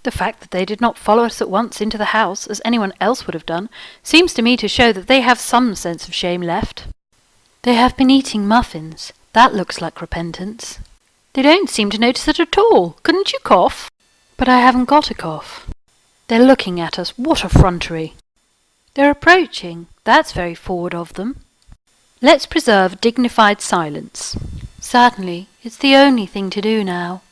The fact that they did not follow us at once into the house, as anyone else would have done, seems to me to show that they have some sense of shame left. They have been eating muffins. That looks like repentance. They don't seem to notice it at all. Couldn't you cough? But I haven't got a cough. They're looking at us. What effrontery! They're approaching. That's very forward of them. Let's preserve dignified silence. Certainly, it's the only thing to do now.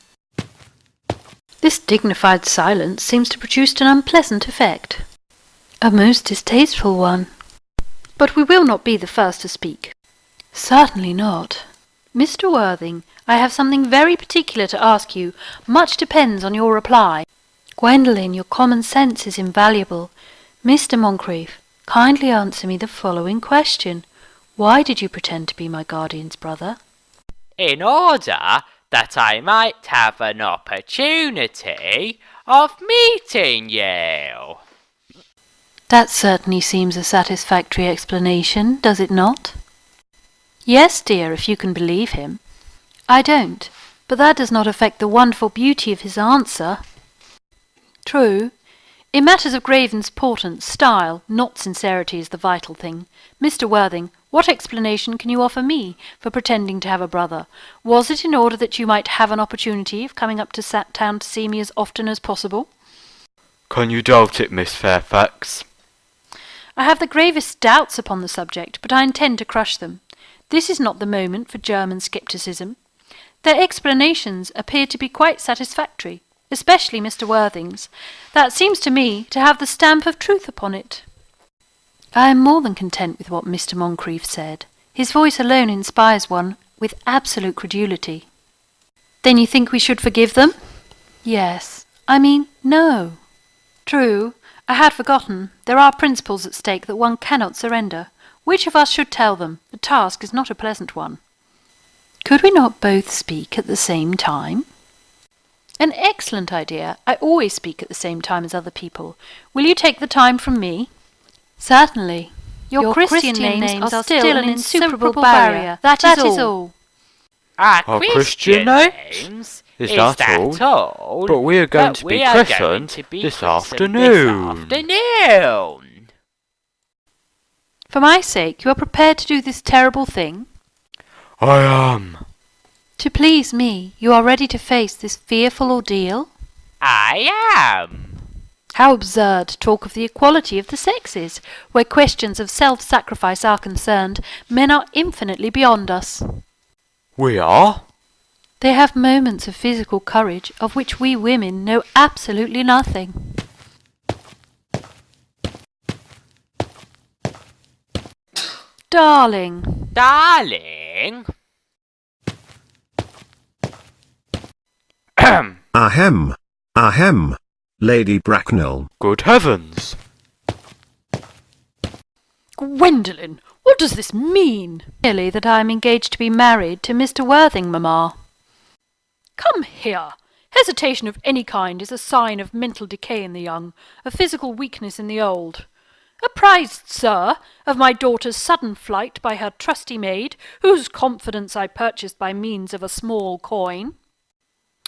This dignified silence seems to produce an unpleasant effect. A most distasteful one. But we will not be the first to speak. Certainly not. Mr. Worthing, I have something very particular to ask you. Much depends on your reply. Gwendolen, your common sense is invaluable. Mr. Moncrieff, kindly answer me the following question. Why did you pretend to be my guardian's brother? In order that I might have an opportunity of meeting you. That certainly seems a satisfactory explanation, does it not? Yes, dear, if you can believe him. I don't, but that does not affect the wonderful beauty of his answer. True. In matters of grave importance, style, not sincerity, is the vital thing. Mr. Worthing, what explanation can you offer me for pretending to have a brother? Was it in order that you might have an opportunity of coming up to Town to see me as often as possible? Can you doubt it, Miss Fairfax? I have the gravest doubts upon the subject, but I intend to crush them. This is not the moment for German scepticism. Their explanations appear to be quite satisfactory, especially Mr. Worthing's. That seems to me to have the stamp of truth upon it. I am more than content with what Mr. Moncrieff said. His voice alone inspires one with absolute credulity. Then you think we should forgive them? Yes. I mean, no. True. I had forgotten. There are principles at stake that one cannot surrender. Which of us should tell them? The task is not a pleasant one. Could we not both speak at the same time? An excellent idea. I always speak at the same time as other people. Will you take the time from me? Certainly. Your Christian names are still an insuperable barrier. That is all. Our Christian names? Is that all? But we are going to be christened this afternoon. For my sake, you are prepared to do this terrible thing? I am. To please me, you are ready to face this fearful ordeal? I am. How absurd to talk of the equality of the sexes. Where questions of self-sacrifice are concerned, men are infinitely beyond us. We are? They have moments of physical courage of which we women know absolutely nothing. Darling. Darling? Ahem. Ahem. Lady Bracknell. Good heavens! Gwendolen, what does this mean? Merely that I am engaged to be married to Mr. Worthing, mamma. Come here. Hesitation of any kind is a sign of mental decay in the young, of physical weakness in the old. Apprised, sir, of my daughter's sudden flight by her trusty maid, whose confidence I purchased by means of a small coin.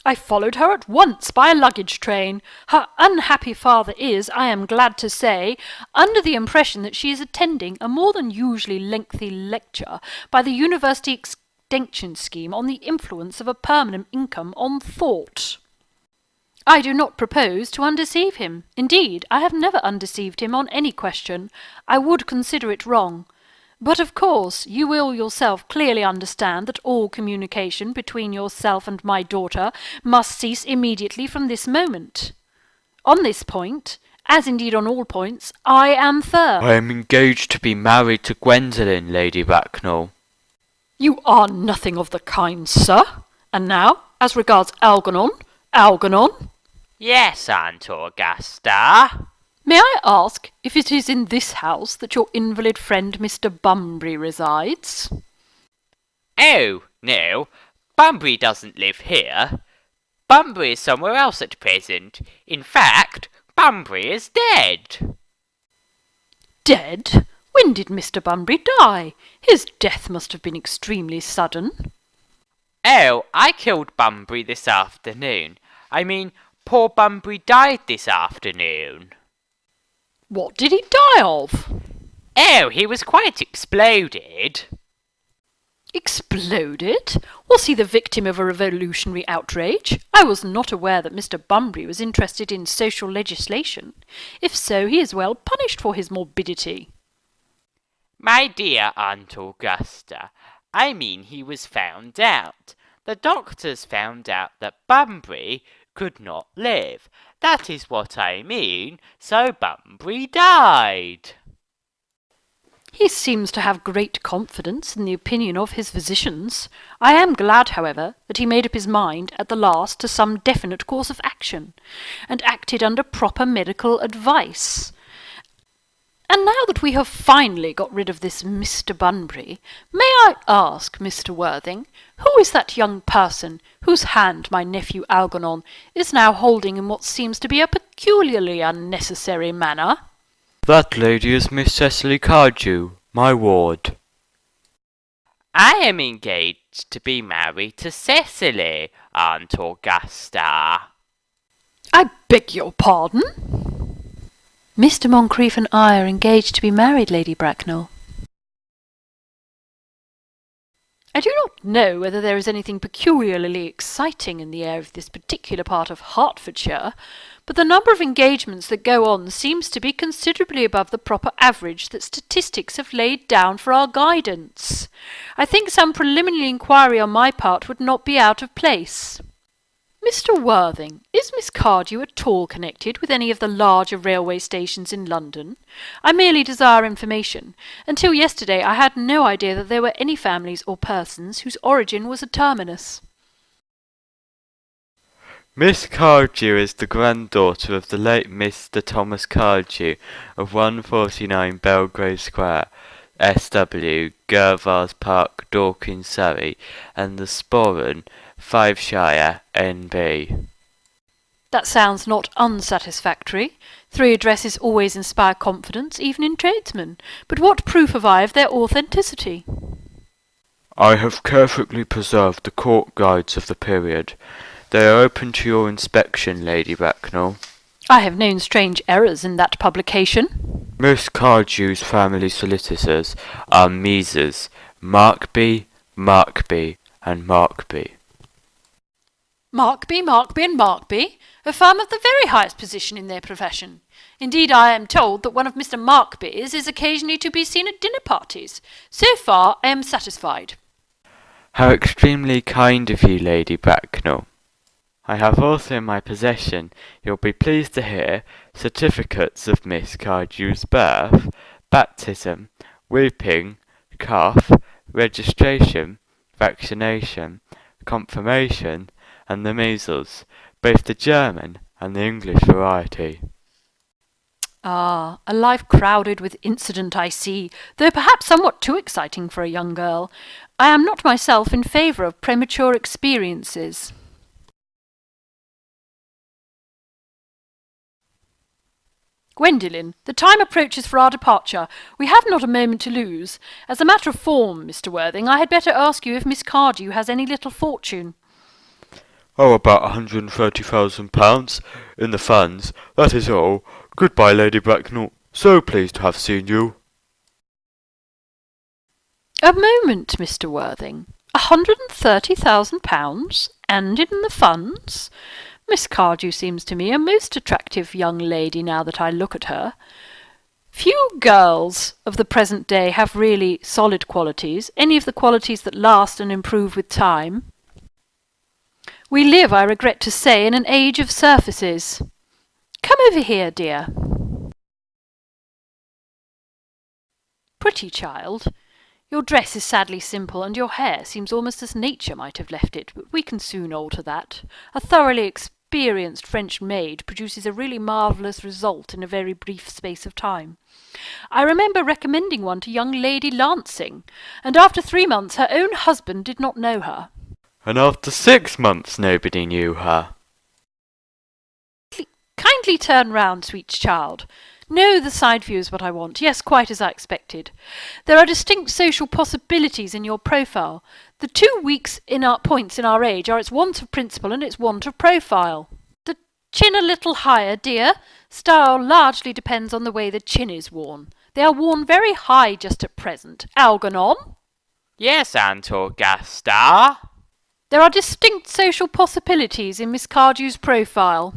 I followed her at once by a luggage train. Her unhappy father is, I am glad to say, under the impression that she is attending a more than usually lengthy lecture by the University Extension Scheme on the influence of a permanent income on thought. I do not propose to undeceive him. Indeed, I have never undeceived him on any question. I would consider it wrong. But of course you will yourself clearly understand that all communication between yourself and my daughter must cease immediately from this moment. On this point, as indeed on all points, I am firm. I am engaged to be married to Gwendolen, Lady Bracknell. You are nothing of the kind, sir. And now, as regards Algernon. Yes, Aunt Augusta. May I ask if it is in this house that your invalid friend Mr. Bunbury resides? Oh, no, Bunbury doesn't live here. Bunbury is somewhere else at present. In fact, Bunbury is dead. Dead? When did Mr. Bunbury die? His death must have been extremely sudden. Oh, I killed Bunbury this afternoon. I mean, poor Bunbury died this afternoon. What did he die of? Oh, he was quite exploded. Exploded? Was he the victim of a revolutionary outrage? I was not aware that Mr. Bunbury was interested in social legislation. If so, he is well punished for his morbidity. My dear Aunt Augusta, I mean he was found out. The doctors found out that Bunbury could not live. That is what I mean. So Bunbury died. He seems to have great confidence in the opinion of his physicians. I am glad, however, that he made up his mind at the last to some definite course of action, and acted under proper medical advice. And now that we have finally got rid of this Mr. Bunbury, may I ask, Mr. Worthing, who is that young person whose hand my nephew Algernon is now holding in what seems to be a peculiarly unnecessary manner? That lady is Miss Cecily Cardew, my ward. I am engaged to be married to Cecily, Aunt Augusta. I beg your pardon? Mr. Moncrieff and I are engaged to be married, Lady Bracknell. I do not know whether there is anything peculiarly exciting in the air of this particular part of Hertfordshire, but the number of engagements that go on seems to be considerably above the proper average that statistics have laid down for our guidance. I think some preliminary inquiry on my part would not be out of place. Mr. Worthing, is Miss Cardew at all connected with any of the larger railway stations in London? I merely desire information. Until yesterday I had no idea that there were any families or persons whose origin was a terminus. Miss Cardew is the granddaughter of the late Mr. Thomas Cardew of 149 Belgrave Square, SW, Gervars Park, Dorking, Surrey, and the Sporran, 5 Shire, NB. That sounds not unsatisfactory. 3 addresses always inspire confidence, even in tradesmen. But what proof have I of their authenticity? I have carefully preserved the court guides of the period. They are open to your inspection, Lady Bracknell. I have known strange errors in that publication. Miss Cardew's family solicitors are Messrs. Markby, Markby, and Markby. Markby, and Markby, a firm of the very highest position in their profession. Indeed, I am told that one of Mr. Markby's is occasionally to be seen at dinner parties. So far, I am satisfied. How extremely kind of you, Lady Bracknell. I have also in my possession, you'll be pleased to hear, certificates of Miss Cardew's birth, baptism, whooping, cough, registration, vaccination, confirmation, and the measles, both the German and the English variety. Ah, a life crowded with incident, I see, though perhaps somewhat too exciting for a young girl. I am not myself in favour of premature experiences. Gwendolen, the time approaches for our departure. We have not a moment to lose. As a matter of form, Mr. Worthing, I had better ask you if Miss Cardew has any little fortune. Oh, about £130,000 in the funds, that is all. Goodbye, Lady Bracknell. So pleased to have seen you. A moment, Mr. Worthing. £130,000, and in the funds? Miss Cardew seems to me a most attractive young lady now that I look at her. Few girls of the present day have really solid qualities, any of the qualities that last and improve with time. We live, I regret to say, in an age of surfaces. Come over here, dear. Pretty child. Your dress is sadly simple, and your hair seems almost as nature might have left it, but we can soon alter that. A thoroughly experienced French maid produces a really marvellous result in a very brief space of time. I remember recommending one to young Lady Lancing, and after 3 months her own husband did not know her. And after 6 months nobody knew her. Kindly turn round, sweet child. No, the side view is what I want. Yes, quite as I expected. There are distinct social possibilities in your profile. The 2 weak points in our age are its want of principle and its want of profile. The Chin a little higher, dear. Style largely depends on the way the chin is worn. They are worn very high just at present. Algernon? Yes, Aunt Augusta. There are distinct social possibilities in Miss Cardew's profile.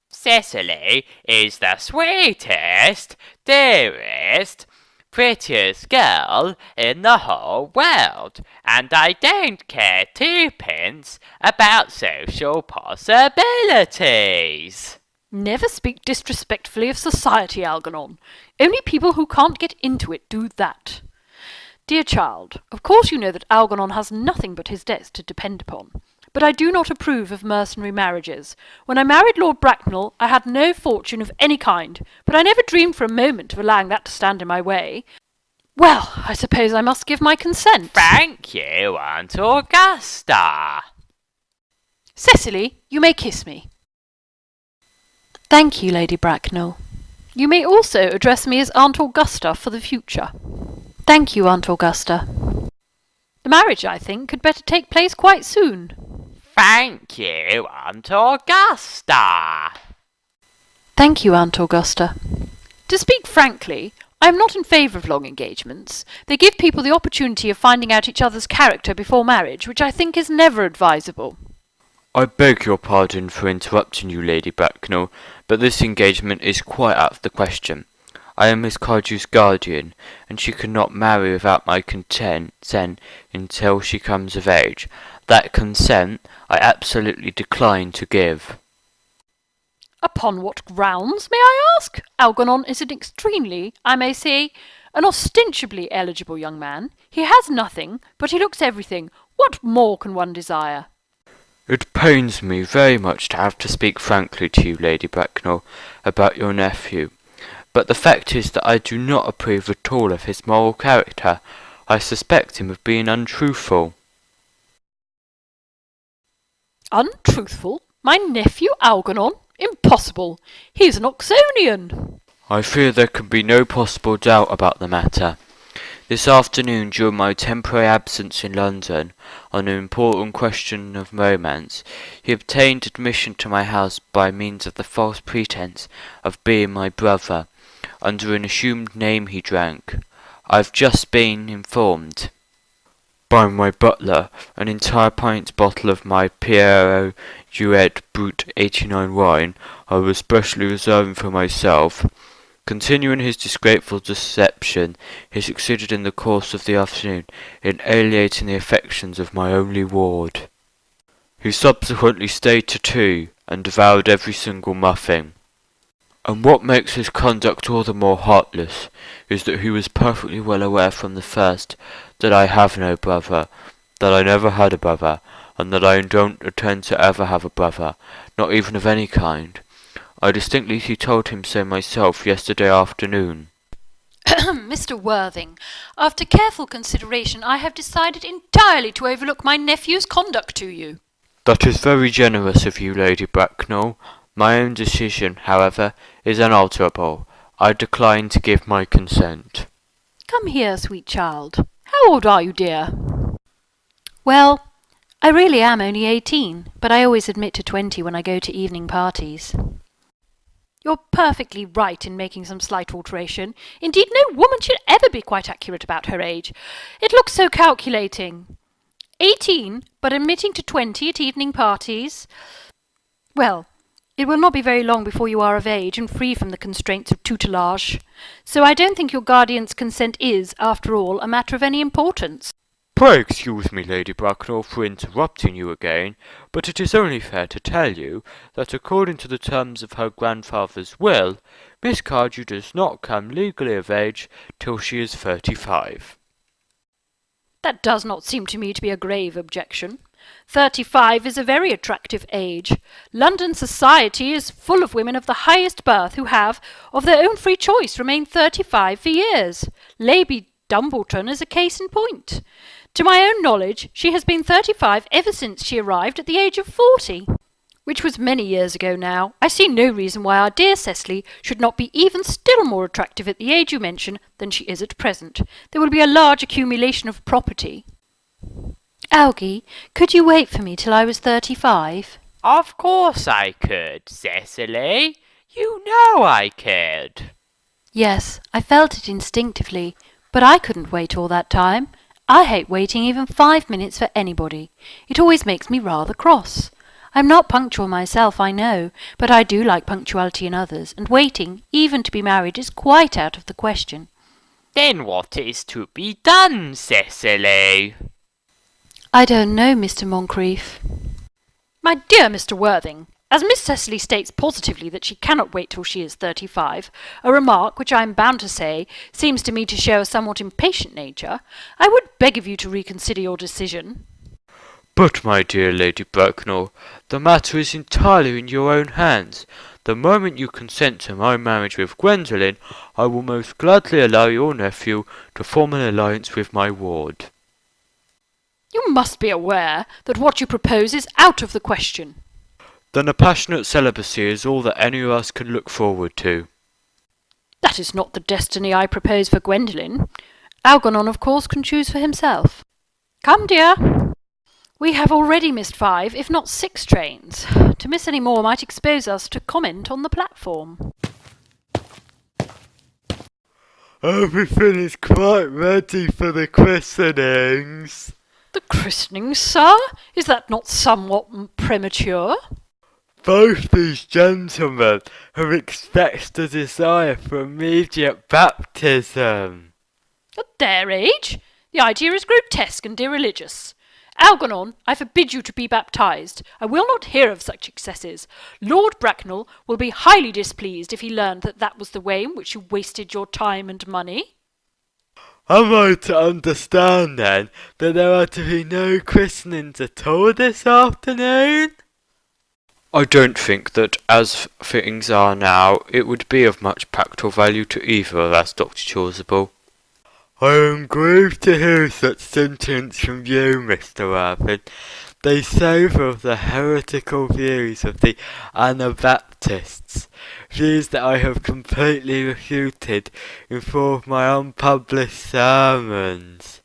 Cecily is the sweetest, dearest, prettiest girl in the whole world, and I don't care twopence about social possibilities. Never speak disrespectfully of society, Algernon. Only people who can't get into it do that. Dear child, of course you know that Algernon has nothing but his debts to depend upon. But I do not approve of mercenary marriages. When I married Lord Bracknell, I had no fortune of any kind, but I never dreamed for a moment of allowing that to stand in my way. Well, I suppose I must give my consent. Thank you, Aunt Augusta. Cecily, you may kiss me. Thank you, Lady Bracknell. You may also address me as Aunt Augusta for the future. Thank you, Aunt Augusta. The marriage, I think, could better take place quite soon. Thank you, Aunt Augusta. Thank you, Aunt Augusta. To speak frankly, I am not in favour of long engagements. They give people the opportunity of finding out each other's character before marriage, which I think is never advisable. I beg your pardon for interrupting you, Lady Bracknell, but this engagement is quite out of the question. I am Miss Cardew's guardian, and she cannot marry without my consent until she comes of age. That consent I absolutely decline to give. Upon what grounds, may I ask? Algernon is an extremely, I may say, an ostensibly eligible young man. He has nothing, but he looks everything. What more can one desire? It pains me very much to have to speak frankly to you, Lady Bracknell, about your nephew. But the fact is that I do not approve at all of his moral character. I suspect him of being untruthful. Untruthful? My nephew Algernon? Impossible! He is an Oxonian. I fear there can be no possible doubt about the matter. This afternoon, during my temporary absence in London, on an important question of romance, he obtained admission to my house by means of the false pretence of being my brother. Under an assumed name he drank. I've just been informed by my butler an entire pint bottle of my Pierrot Jouet Brut 89 wine I was specially reserving for myself. Continuing his disgraceful deception, he succeeded in the course of the afternoon in alienating the affections of my only ward. He subsequently stayed to tea, and devoured every single muffin. And what makes his conduct all the more heartless is that he was perfectly well aware from the first that I have no brother, that I never had a brother, and that I don't intend to ever have a brother, not even of any kind. I distinctly told him so myself yesterday afternoon. Mr. Worthing, after careful consideration, I have decided entirely to overlook my nephew's conduct to you. That is very generous of you, Lady Bracknell. My own decision, however, is unalterable. I decline to give my consent. Come here, sweet child. How old are you, dear? Well, I really am only 18, but I always admit to 20 when I go to evening parties. You're perfectly right in making some slight alteration. Indeed, no woman should ever be quite accurate about her age. It looks so calculating. 18, but admitting to 20 at evening parties. Well, it will not be very long before you are of age and free from the constraints of tutelage. So I don't think your guardian's consent is, after all, a matter of any importance. Pray excuse me, Lady Bracknell, for interrupting you again, but it is only fair to tell you that according to the terms of her grandfather's will, Miss Cardew does not come legally of age till she is 35. That does not seem to me to be a grave objection. 35 is a very attractive age. London society is full of women of the highest birth who have, of their own free choice, remained 35 for years. Lady Dumbleton is a case in point. To my own knowledge, she has been 35 ever since she arrived at the age of 40, which was many years ago now. I see no reason why our dear Cecily should not be even still more attractive at the age you mention than she is at present. There will be a large accumulation of property. Algy, could you wait for me till I was 35? Of course I could, Cecily. You know I could. Yes, I felt it instinctively, but I couldn't wait all that time. I hate waiting even 5 minutes for anybody. It always makes me rather cross. I'm not punctual myself, I know, but I do like punctuality in others, and waiting, even to be married, is quite out of the question. Then what is to be done, Cecily? I don't know, Mr. Moncrief. My dear Mr. Worthing, as Miss Cecily states positively that she cannot wait till she is 35, a remark which I am bound to say seems to me to show a somewhat impatient nature, I would beg of you to reconsider your decision. But, my dear Lady Bracknell, the matter is entirely in your own hands. The moment you consent to my marriage with Gwendolen, I will most gladly allow your nephew to form an alliance with my ward. You must be aware that what you propose is out of the question. Then a passionate celibacy is all that any of us can look forward to. That is not the destiny I propose for Gwendolen. Algernon, of course, can choose for himself. Come, dear. We have already missed 5, if not 6 trains. To miss any more might expose us to comment on the platform. Everything is quite ready for the christenings. The christening, sir? Is that not somewhat premature? Both these gentlemen have expressed a desire for immediate baptism. At their age? The idea is grotesque and irreligious. Algernon, I forbid you to be baptized. I will not hear of such excesses. Lord Bracknell will be highly displeased if he learned that that was the way in which you wasted your time and money. Am I to understand, then, that there are to be no christenings at all this afternoon? I don't think that, as things are now, it would be of much practical value to either of us, Dr. Chasuble. I am grieved to hear such sentiments from you, Mr. Worthing. They savour of the heretical views of the Anabaptists, views that I have completely refuted in 4 of my unpublished sermons.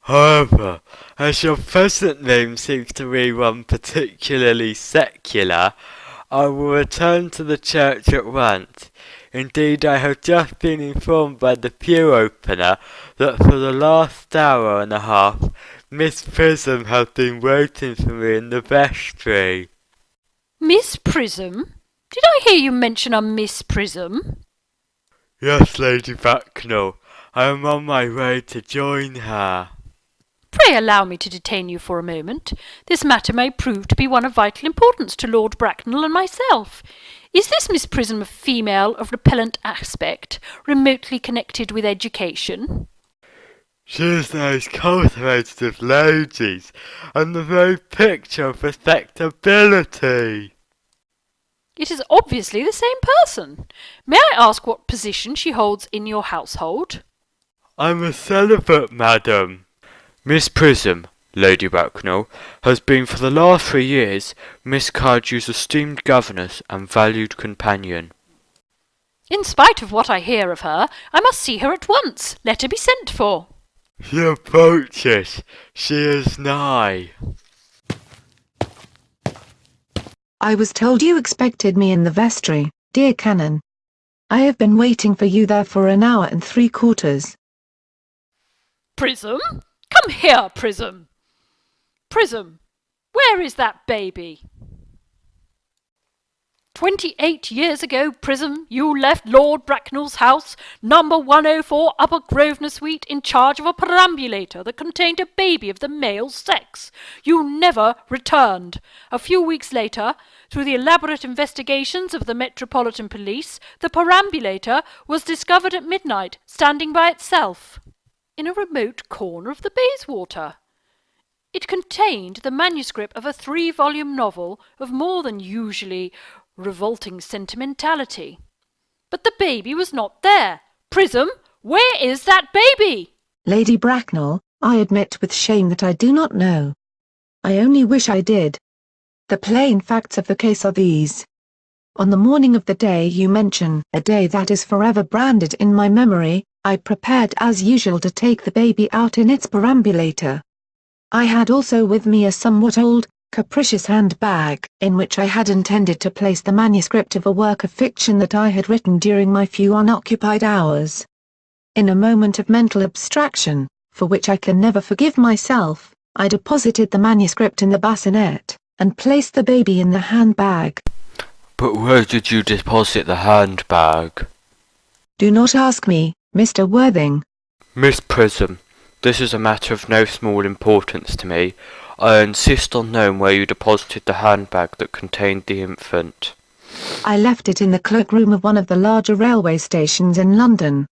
However, as your present name seems to be one particularly secular, I will return to the church at once. Indeed, I have just been informed by the pew opener that for the last hour and a half, Miss Prism has been waiting for me in the vestry. Miss Prism? Did I hear you mention a Miss Prism? Yes, Lady Bracknell. I am on my way to join her. Pray allow me to detain you for a moment. This matter may prove to be one of vital importance to Lord Bracknell and myself. Is this Miss Prism a female of repellent aspect, remotely connected with education? She is the most cultivated of ladies, and the very picture of respectability. It is obviously the same person. May I ask what position she holds in your household? I'm a celibate, madam. Miss Prism, Lady Bracknell, has been for the last 3 years Miss Cardew's esteemed governess and valued companion. In spite of what I hear of her, I must see her at once. Let her be sent for. She approaches. She is nigh. I was told you expected me in the vestry, dear Canon. I have been waiting for you there for an hour and 3/4. Prism? Come here, Prism. Prism, where is that baby? 28 years ago, Prism, you left Lord Bracknell's house, number 104 Upper Grosvenor Suite, in charge of a perambulator that contained a baby of the male sex. You never returned. A few weeks later, through the elaborate investigations of the Metropolitan Police, the perambulator was discovered at midnight, standing by itself, in a remote corner of the Bayswater. It contained the manuscript of a 3-volume novel of more than usually revolting sentimentality. But the baby was not there. Prism, where is that baby? Lady Bracknell, I admit with shame that I do not know. I only wish I did. The plain facts of the case are these. On the morning of the day you mention, a day that is forever branded in my memory, I prepared as usual to take the baby out in its perambulator. I had also with me a somewhat old, capricious handbag, in which I had intended to place the manuscript of a work of fiction that I had written during my few unoccupied hours. In a moment of mental abstraction, for which I can never forgive myself, I deposited the manuscript in the bassinet, and placed the baby in the handbag. But where did you deposit the handbag? Do not ask me, Mr. Worthing. Miss Prism, this is a matter of no small importance to me. I insist on knowing where you deposited the handbag that contained the infant. I left it in the cloakroom of one of the larger railway stations in London.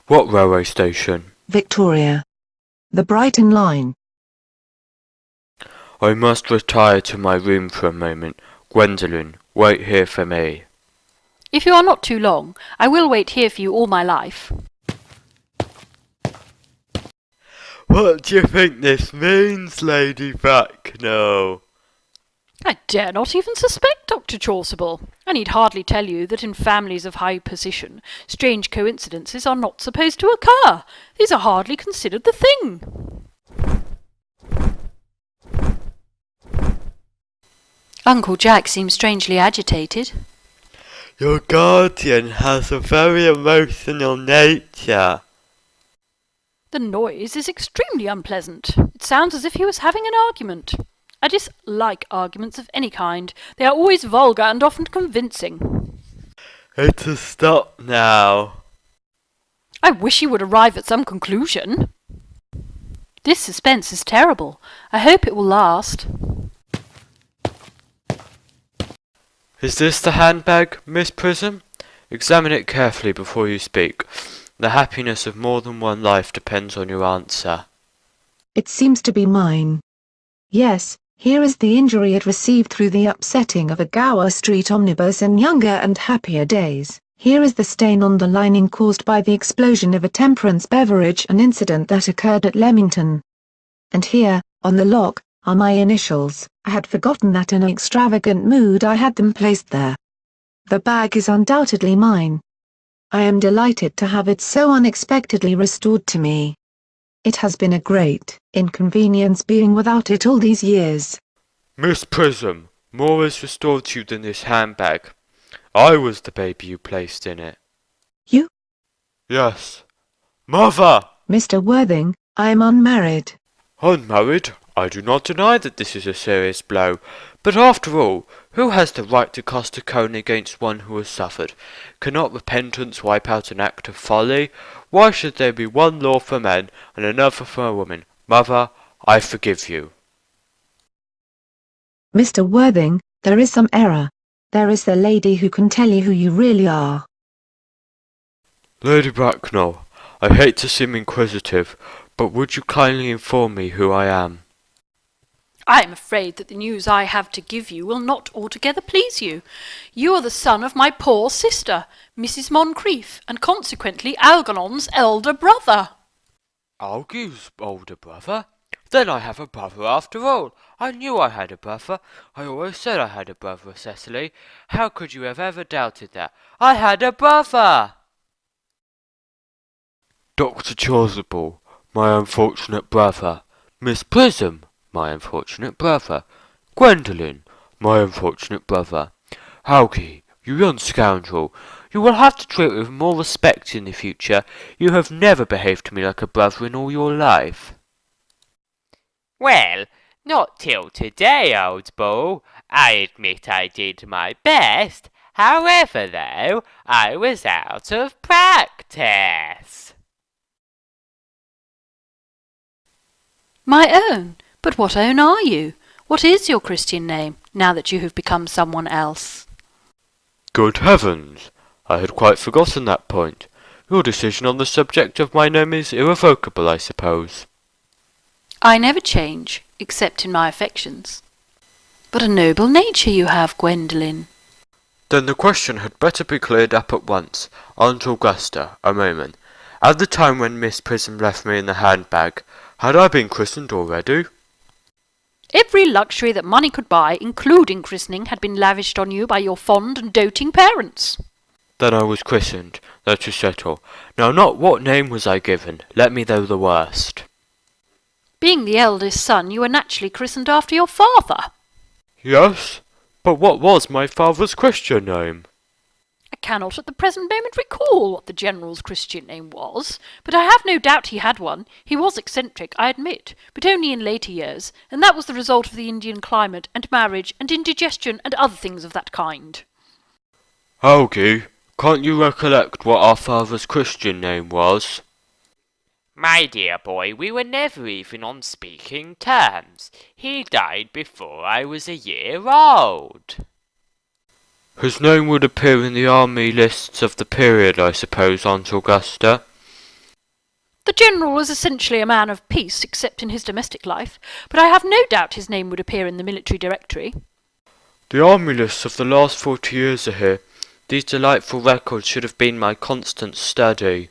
What railway station? Victoria. The Brighton line. I must retire to my room for a moment. Gwendolen, wait here for me. If you are not too long, I will wait here for you all my life. What do you think this means, Lady Bracknell? I dare not even suspect, Dr. Chasuble. I need hardly tell you that in families of high position, strange coincidences are not supposed to occur. These are hardly considered the thing. Uncle Jack seems strangely agitated. Your guardian has a very emotional nature. The noise is extremely unpleasant. It sounds as if he was having an argument. I dislike arguments of any kind. They are always vulgar and often convincing. It has stopped now. I wish he would arrive at some conclusion. This suspense is terrible. I hope it will last. Is this the handbag, Miss Prism? Examine it carefully before you speak. The happiness of more than one life depends on your answer. It seems to be mine. Yes, here is the injury it received through the upsetting of a Gower Street omnibus in younger and happier days. Here is the stain on the lining caused by the explosion of a temperance beverage, an incident that occurred at Leamington. And here, on the lock, are my initials. I had forgotten that in an extravagant mood I had them placed there. The bag is undoubtedly mine. I am delighted to have it so unexpectedly restored to me. It has been a great inconvenience being without it all these years. Miss Prism, more is restored to you than this handbag. I was the baby you placed in it. You? Yes. Mother! Mr. Worthing, I am unmarried. Unmarried? I do not deny that this is a serious blow, but after all, who has the right to cast a cone against one who has suffered? Cannot repentance wipe out an act of folly? Why should there be one law for men and another for a woman? Mother, I forgive you. Mr. Worthing, there is some error. There is the lady who can tell you who you really are. Lady Bracknell, I hate to seem inquisitive, but would you kindly inform me who I am? I am afraid that the news I have to give you will not altogether please you. You are the son of my poor sister, Mrs. Moncrief, and consequently Algernon's elder brother. Algy's older brother? Then I have a brother after all. I knew I had a brother. I always said I had a brother, Cecily. How could you have ever doubted that? I had a brother! Dr. Chasuble, my unfortunate brother. Miss Prism, my unfortunate brother. Gwendolen, my unfortunate brother. Algy, you young scoundrel, you will have to treat me with more respect in the future. You have never behaved to me like a brother in all your life. Well, not till today, old bull. I admit I did my best. However, though, I was out of practice. My own? But what own are you? What is your Christian name, now that you have become someone else? Good heavens! I had quite forgotten that point. Your decision on the subject of my name is irrevocable, I suppose. I never change, except in my affections. But a noble nature you have, Gwendolen. Then the question had better be cleared up at once. Aunt Augusta, a moment. At the time when Miss Prism left me in the handbag, had I been christened already? Every luxury that money could buy, including christening, had been lavished on you by your fond and doting parents. Then I was christened, that is settled. Now not what name was I given, let me know the worst. Being the eldest son, you were naturally christened after your father. Yes, but what was my father's Christian name? I cannot at the present moment recall what the General's Christian name was, but I have no doubt he had one. He was eccentric, I admit, but only in later years, and that was the result of the Indian climate, and marriage, and indigestion, and other things of that kind. Algie, can't you recollect what our father's Christian name was? My dear boy, we were never even on speaking terms. He died before I was a year old. His name would appear in the army lists of the period, I suppose, Aunt Augusta? The General was essentially a man of peace, except in his domestic life, but I have no doubt his name would appear in the military directory. The army lists of the last 40 years are here. These delightful records should have been my constant study.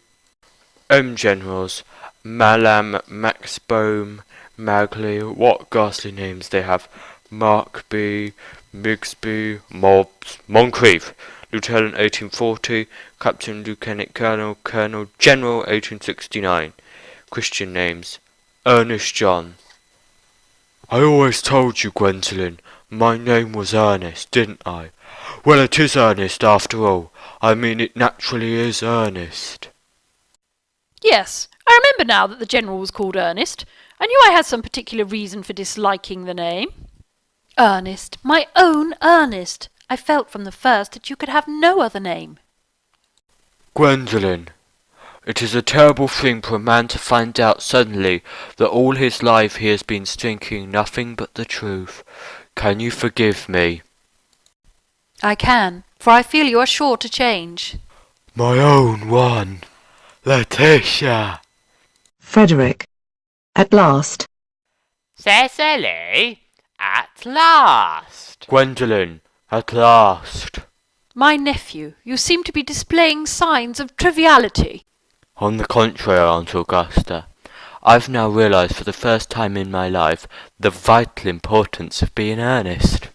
Generals, Malam, Maxbohm, Magley, what ghastly names they have. Markby, Migsby, Mobbs, Moncrief, Lieutenant 1840, Captain, Lieutenant Colonel, Colonel, General 1869. Christian names, Ernest John. I always told you, Gwendolen, my name was Ernest, didn't I? Well, it is Ernest after all. I mean, it naturally is Ernest. Yes, I remember now that the General was called Ernest. I knew I had some particular reason for disliking the name. Ernest, my own Ernest. I felt from the first that you could have no other name. Gwendolen, it is a terrible thing for a man to find out suddenly that all his life he has been thinking nothing but the truth. Can you forgive me? I can, for I feel you are sure to change. My own one, Letitia. Frederick. At last. Cecily, at last. Gwendolen, at last. My nephew, you seem to be displaying signs of triviality. On the contrary, Aunt Augusta, I've now realised for the first time in my life the vital importance of being earnest.